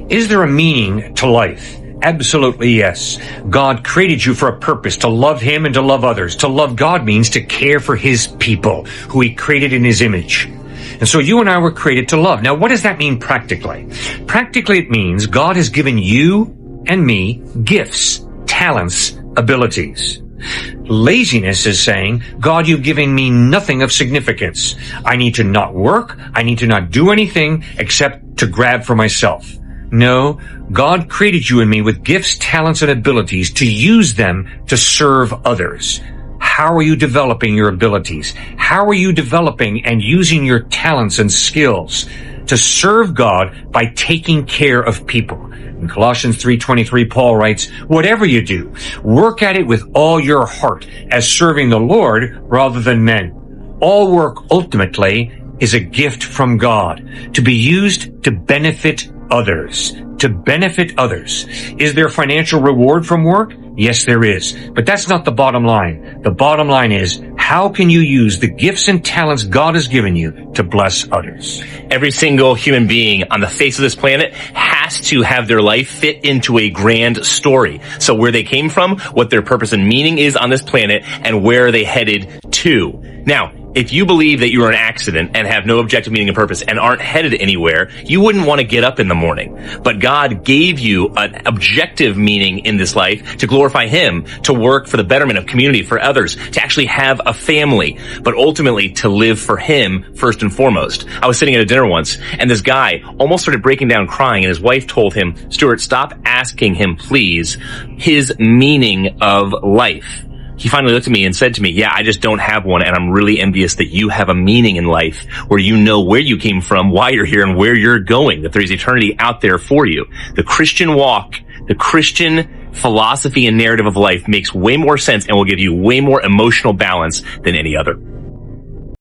Is there a meaning to life? Absolutely yes. God created you for a purpose, to love Him and to love others. To love God means to care for His people, who He created in His image. And so you and I were created to love. Now, what does that mean practically? Practically, it means God has given you and me gifts, talents, abilities. Laziness is saying, God, you've given me nothing of significance. I need to not work. I need to not do anything except to grab for myself. No, God created you and me with gifts, talents, and abilities to use them to serve others. How are you developing your abilities? How are you developing and using your talents and skills to serve God by taking care of people? In Colossians 3:23, Paul writes, whatever you do, work at it with all your heart as serving the Lord rather than men. All work ultimately is a gift from God to be used to benefit others. To benefit others. Is there financial reward from work? Yes, there is. But that's not the bottom line. The bottom line is, how can you use the gifts and talents God has given you to bless others? Every single human being on the face of this planet has to have their life fit into a grand story. So where they came from, what their purpose and meaning is on this planet, and where are they headed to. Now, if you believe that you are an accident and have no objective meaning and purpose and aren't headed anywhere, you wouldn't want to get up in the morning. But God gave you an objective meaning in this life to glorify Him, to work for the betterment of community, for others, to actually have a family, but ultimately to live for Him first and foremost. I was sitting at a dinner once, and this guy almost started breaking down crying, and his wife told him, Stuart, stop asking him, please, his meaning of life. He finally looked at me and said to me, yeah, I just don't have one, and I'm really envious that you have a meaning in life where you know where you came from, why you're here, and where you're going, that there's eternity out there for you. The Christian walk, the Christian philosophy and narrative of life makes way more sense and will give you way more emotional balance than any other.